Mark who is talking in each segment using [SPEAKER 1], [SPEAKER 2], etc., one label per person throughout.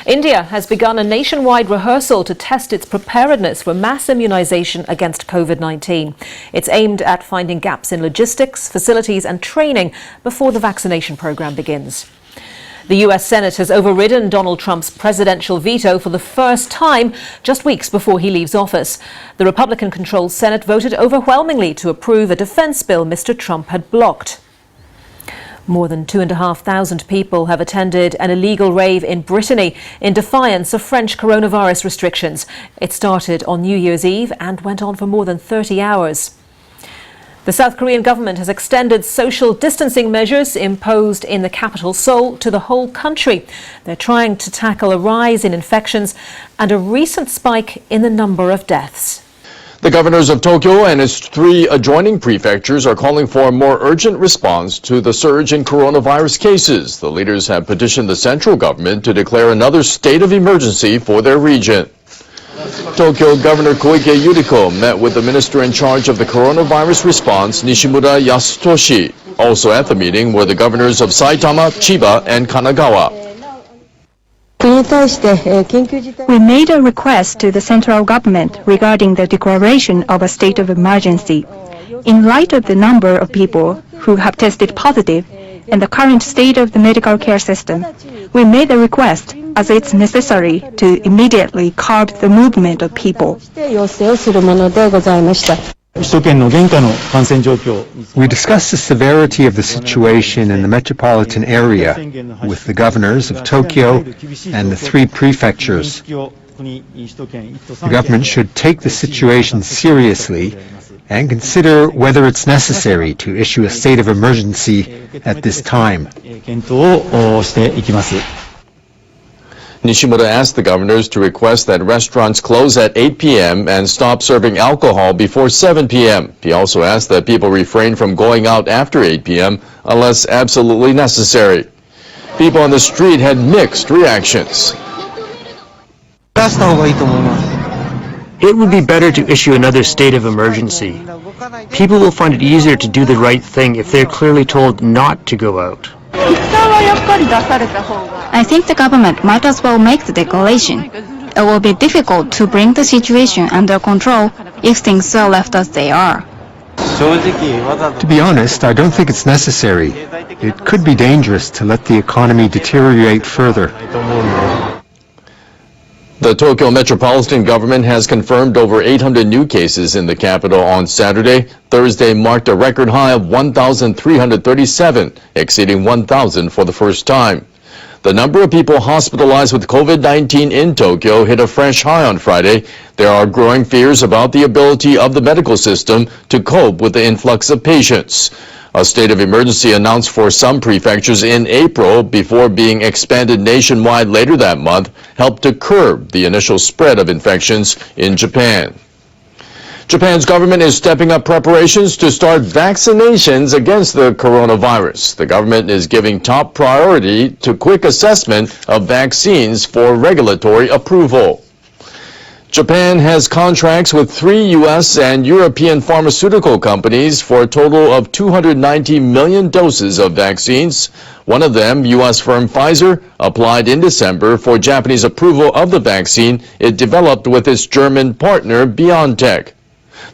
[SPEAKER 1] India has begun a nationwide rehearsal to test its preparedness for mass immunization against COVID-19. It's aimed at finding gaps in logistics, facilities and training before the vaccination program begins. The US Senate has overridden Donald Trump's presidential veto for the first time just weeks before he leaves office. The Republican-controlled Senate voted overwhelmingly to approve a defense bill Mr. Trump had blocked. More than 2,500 people have attended an illegal rave in Brittany in defiance of French coronavirus restrictions. It started on New Year's Eve and went on for more than 30 hours. The South Korean government has extended social distancing measures imposed in the capital, Seoul, to the whole country. They're trying to tackle a rise in infections and a recent spike in the number of deaths.
[SPEAKER 2] The governors of Tokyo and its 3 adjoining prefectures are calling for a more urgent response to the surge in coronavirus cases. The leaders have petitioned the central government to declare another state of emergency for their region. Tokyo Governor Koike Yuriko met with the minister in charge of the coronavirus response, Nishimura Yasutoshi. Also at the meeting were the governors of Saitama, Chiba, and Kanagawa.
[SPEAKER 3] We made a request to the central government regarding the declaration of a state of emergency. In light of the number of people who have tested positive and the current state of the medical care system, we made a request as it's necessary to immediately curb the movement of people.
[SPEAKER 4] We discussed the severity of the situation in the metropolitan area with the governors of Tokyo and the 3 prefectures. The government should take the situation seriously and consider whether it's necessary to issue a state of emergency at this time.
[SPEAKER 2] Nishimura asked the governors to request that restaurants close at 8 p.m. and stop serving alcohol before 7 p.m. He also asked that people refrain from going out after 8 p.m. unless absolutely necessary. People on the street had mixed reactions.
[SPEAKER 5] It would be better to issue another state of emergency. People will find it easier to do the right thing if they're clearly told not to go out.
[SPEAKER 3] I think the government might as well make the declaration. It will be difficult to bring the situation under control if things are left as they are.
[SPEAKER 4] To be honest, I don't think it's necessary. It could be dangerous to let the economy deteriorate further.
[SPEAKER 2] The Tokyo Metropolitan Government has confirmed over 800 new cases in the capital on Saturday. Thursday marked a record high of 1,337, exceeding 1,000 for the first time. The number of people hospitalized with COVID-19 in Tokyo hit a fresh high on Friday. There are growing fears about the ability of the medical system to cope with the influx of patients. A state of emergency announced for some prefectures in April before being expanded nationwide later that month helped to curb the initial spread of infections in Japan. Japan's government is stepping up preparations to start vaccinations against the coronavirus. The government is giving top priority to quick assessment of vaccines for regulatory approval. Japan has contracts with 3 U.S. and European pharmaceutical companies for a total of 290 million doses of vaccines. One of them, U.S. firm Pfizer, applied in December for Japanese approval of the vaccine it developed with its German partner BioNTech.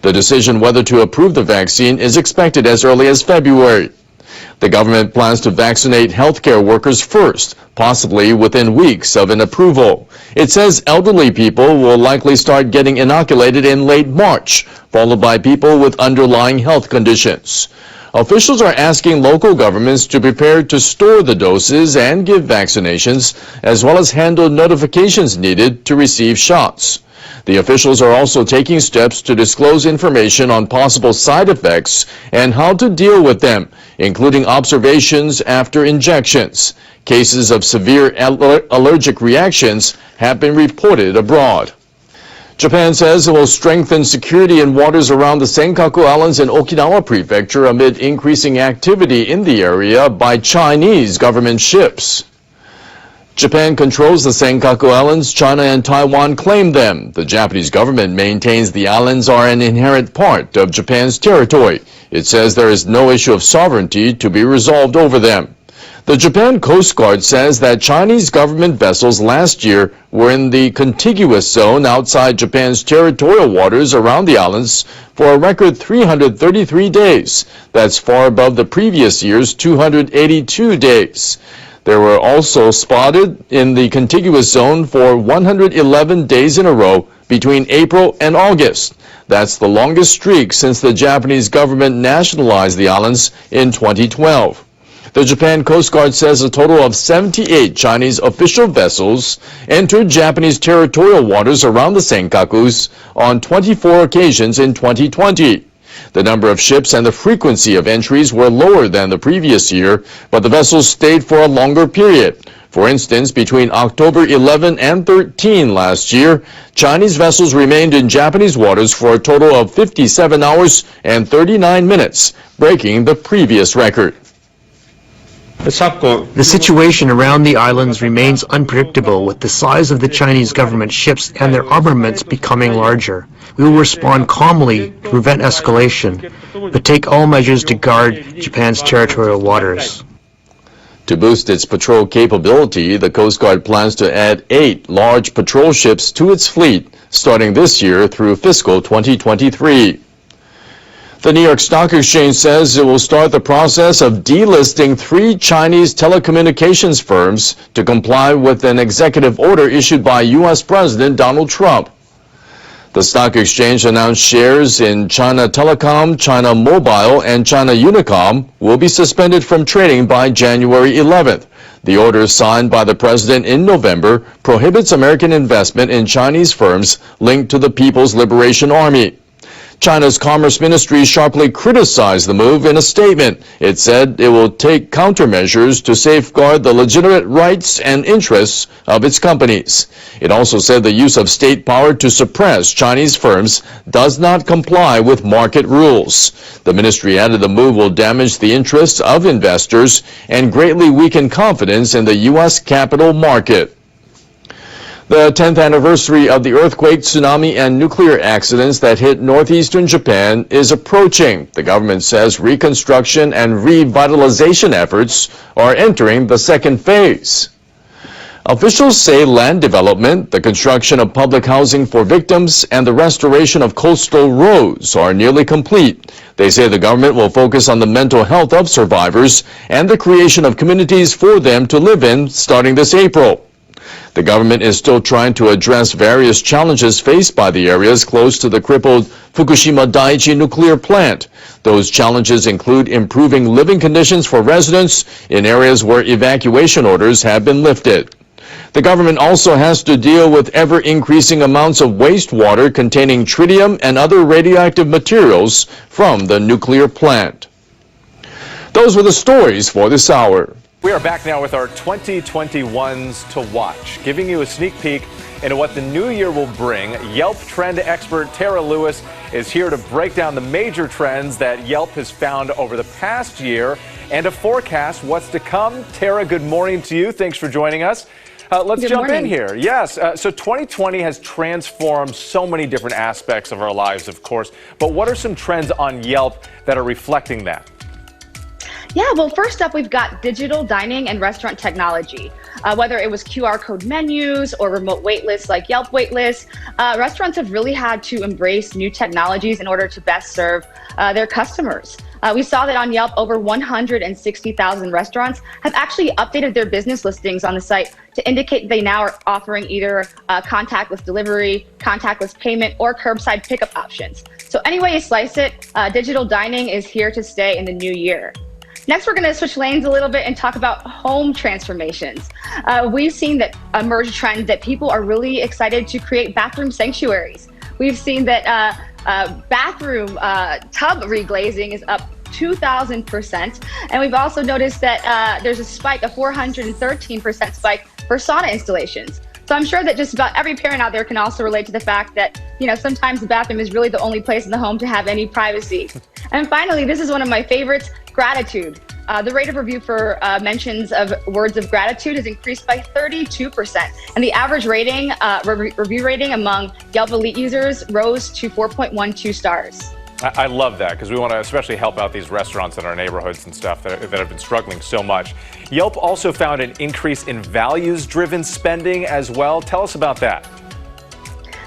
[SPEAKER 2] The decision whether to approve the vaccine is expected as early as February. The government plans to vaccinate healthcare workers first, possibly within weeks of an approval. It says elderly people will likely start getting inoculated in late March, followed by people with underlying health conditions. Officials are asking local governments to prepare to store the doses and give vaccinations, as well as handle notifications needed to receive shots. The officials are also taking steps to disclose information on possible side effects and how to deal with them, including observations after injections. Cases of severe allergic reactions have been reported abroad. Japan says it will strengthen security in waters around the Senkaku Islands in Okinawa Prefecture amid increasing activity in the area by Chinese government ships. Japan controls the Senkaku Islands. China and Taiwan claim them. The Japanese government maintains the islands are an inherent part of Japan's territory. It says there is no issue of sovereignty to be resolved over them. The Japan Coast Guard says that Chinese government vessels last year were in the contiguous zone outside Japan's territorial waters around the islands for a record 333 days. That's far above the previous year's 282 days. They were also spotted in the contiguous zone for 111 days in a row between April and August. That's the longest streak since the Japanese government nationalized the islands in 2012. The Japan Coast Guard says a total of 78 Chinese official vessels entered Japanese territorial waters around the Senkakus on 24 occasions in 2020. The number of ships and the frequency of entries were lower than the previous year, but the vessels stayed for a longer period. For instance, between October 11 and 13 last year, Chinese vessels remained in Japanese waters for a total of 57 hours and 39 minutes, breaking the previous record.
[SPEAKER 5] The situation around the islands remains unpredictable, with the size of the Chinese government ships and their armaments becoming larger. We will respond calmly to prevent escalation, but take all measures to guard Japan's territorial waters.
[SPEAKER 2] To boost its patrol capability, the Coast Guard plans to add 8 large patrol ships to its fleet starting this year through fiscal 2023. The New York Stock Exchange says it will start the process of delisting 3 Chinese telecommunications firms to comply with an executive order issued by U.S. President Donald Trump. The stock exchange announced shares in China Telecom, China Mobile, and China Unicom will be suspended from trading by January 11th. The order signed by the president in November prohibits American investment in Chinese firms linked to the People's Liberation Army. China's Commerce Ministry sharply criticized the move in a statement. It said it will take countermeasures to safeguard the legitimate rights and interests of its companies. It also said the use of state power to suppress Chinese firms does not comply with market rules. The ministry added the move will damage the interests of investors and greatly weaken confidence in the U.S. capital market. The 10th anniversary of the earthquake, tsunami, and nuclear accidents that hit northeastern Japan is approaching. The government says reconstruction and revitalization efforts are entering the second phase. Officials say land development, the construction of public housing for victims, and the restoration of coastal roads are nearly complete. They say the government will focus on the mental health of survivors and the creation of communities for them to live in starting this April. The government is still trying to address various challenges faced by the areas close to the crippled Fukushima Daiichi nuclear plant. Those challenges include improving living conditions for residents in areas where evacuation orders have been lifted. The government also has to deal with ever-increasing amounts of wastewater containing tritium and other radioactive materials from the nuclear plant. Those were the stories for this hour.
[SPEAKER 6] We are back now with our 2021s to watch, giving you a sneak peek into what the new year will bring. Yelp trend expert Tara Lewis is here to break down the major trends that Yelp has found over the past year and to forecast what's to come. Tara, good morning to you. Thanks for joining us. Let's jump in here. Yes, so 2020 has transformed so many different aspects of our lives, of course. But what are some trends on Yelp that are reflecting that?
[SPEAKER 7] Yeah, well, first up, we've got digital dining and restaurant technology. Whether it was QR code menus or remote wait lists like Yelp wait lists, restaurants have really had to embrace new technologies in order to best serve their customers. We saw that on Yelp, over 160,000 restaurants have actually updated their business listings on the site to indicate they now are offering either contactless delivery, contactless payment, or curbside pickup options. So any way you slice it, digital dining is here to stay in the new year. Next, we're going to switch lanes a little bit and talk about home transformations. We've seen that emerge trend that people are really excited to create bathroom sanctuaries. We've seen that bathroom tub reglazing is up 2,000%. And we've also noticed that there's a spike, a 413% spike for sauna installations. So I'm sure that just about every parent out there can also relate to the fact that, sometimes the bathroom is really the only place in the home to have any privacy. And finally, this is one of my favorites, gratitude. The rate of review for mentions of words of gratitude has increased by 32%. And the average rating, review rating among Yelp Elite users rose to 4.12 stars.
[SPEAKER 6] I love that because we want to especially help out these restaurants in our neighborhoods and stuff that have been struggling so much. Yelp also found an increase in values-driven spending as well. Tell us about that.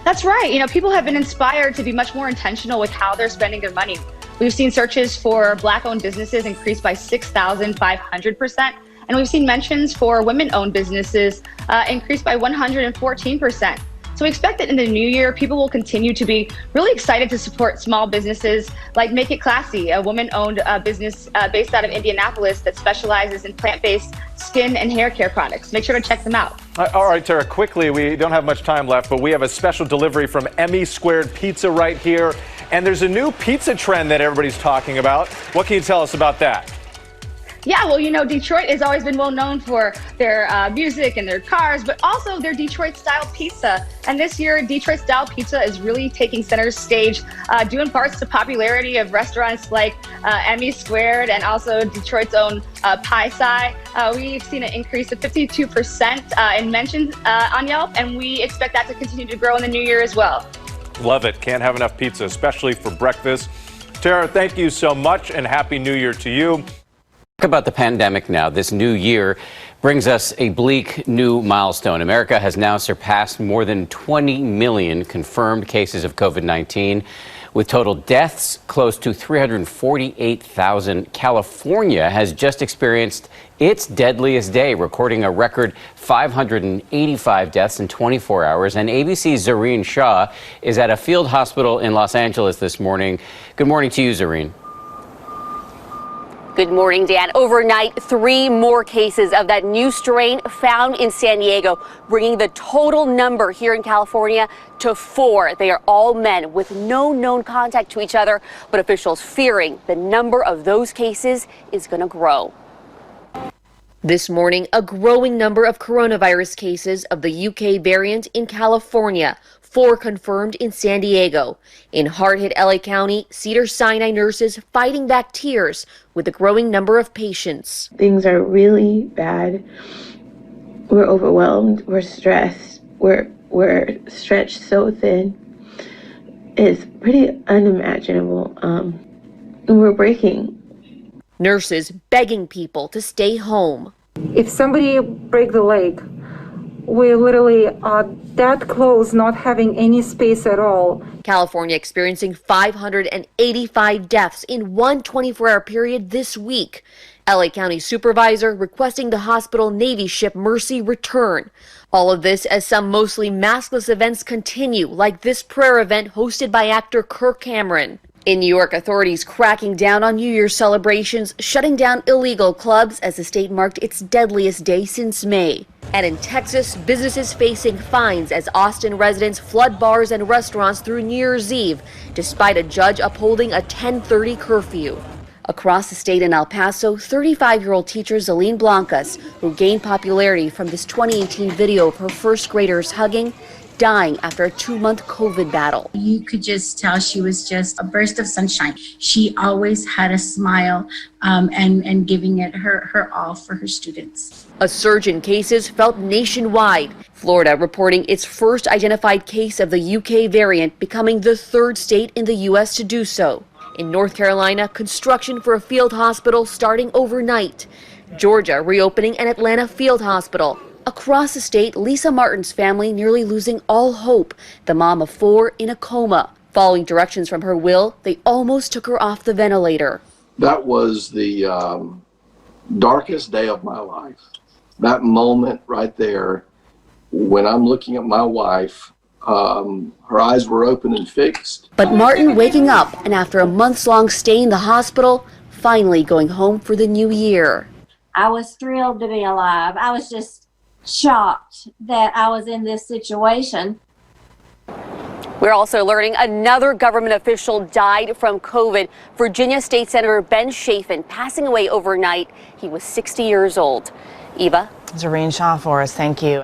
[SPEAKER 7] That's right. You know, people have been inspired to be much more intentional with how they're spending their money. We've seen searches for Black-owned businesses increase by 6,500%, and we've seen mentions for women-owned businesses increase by 114%. So we expect that in the new year, people will continue to be really excited to support small businesses like Make It Classy, a woman-owned business based out of Indianapolis that specializes in plant-based skin and hair care products. Make sure to check them out.
[SPEAKER 6] All right, Tara, quickly, we don't have much time left, but we have a special delivery from Emmy Squared Pizza right here. And there's a new pizza trend that everybody's talking about. What can you tell us about that?
[SPEAKER 7] Yeah, well, you know, Detroit has always been well known for their music and their cars, but also their Detroit-style pizza. And this year, Detroit-style pizza is really taking center stage, due in parts to popularity of restaurants like Emmy Squared and also Detroit's own Pie-Sci. We've seen an increase of 52% in mentions on Yelp, and we expect that to continue to grow in the new year as well.
[SPEAKER 6] Love it. Can't have enough pizza, especially for breakfast. Tara, thank you so much, and Happy New Year to you.
[SPEAKER 8] About the pandemic now. This new year brings us a bleak new milestone. America has now surpassed more than 20 million confirmed cases of COVID-19, with total deaths close to 348,000. California has just experienced its deadliest day, recording a record 585 deaths in 24 hours. And ABC's Zareen Shah is at a field hospital in Los Angeles this morning. Good morning to you, Zareen.
[SPEAKER 9] Good morning, Dan. Overnight, 3 more cases of that new strain found in San Diego, bringing the total number here in California to 4. They are all men with no known contact to each other, but officials fearing the number of those cases is going to grow. This morning, a growing number of coronavirus cases of the UK variant in California. 4 confirmed in San Diego. In hard-hit LA County, Cedars-Sinai nurses fighting back tears with the growing number of patients.
[SPEAKER 10] Things are really bad. We're overwhelmed. We're stressed. We're stretched so thin. It's pretty unimaginable. And we're breaking.
[SPEAKER 9] Nurses begging people to stay home.
[SPEAKER 11] If somebody break the leg, we literally are that close, not having any space at all.
[SPEAKER 9] California experiencing 585 deaths in one 24-hour period this week. LA County supervisor requesting the hospital Navy ship Mercy return. All of this as some mostly maskless events continue, like this prayer event hosted by actor Kirk Cameron. In New York, authorities cracking down on New Year's celebrations, shutting down illegal clubs as the state marked its deadliest day since May. And in Texas, businesses facing fines as Austin residents flood bars and restaurants through New Year's Eve, despite a judge upholding a 10:30 curfew. Across the state in El Paso, 35-year-old teacher Zelene Blancas, who gained popularity from this 2018 video of her first graders hugging, dying after a 2-month COVID battle.
[SPEAKER 12] You could just tell she was just a burst of sunshine. She always had a smile and giving it her all for her students.
[SPEAKER 9] A surge in cases felt nationwide. Florida reporting its first identified case of the UK variant, becoming the 3rd state in the U.S. to do so. In North Carolina, construction for a field hospital starting overnight. Georgia reopening an Atlanta field hospital. Across the state, Lisa Martin's family nearly losing all hope. The mom of 4 in a coma. Following directions from her will, they almost took her off the ventilator.
[SPEAKER 13] That was the darkest day of my life. That moment right there, when I'm looking at my wife, her eyes were open and fixed.
[SPEAKER 9] But Martin waking up, and after a months-long stay in the hospital, finally going home for the new year.
[SPEAKER 14] I was thrilled to be alive. I was just shocked that I was in this situation.
[SPEAKER 9] We're also learning another government official died from COVID. Virginia State Senator Ben Chafin passing away overnight. He was 60 years old. Eva?
[SPEAKER 15] Zareen Shah for us. Thank you.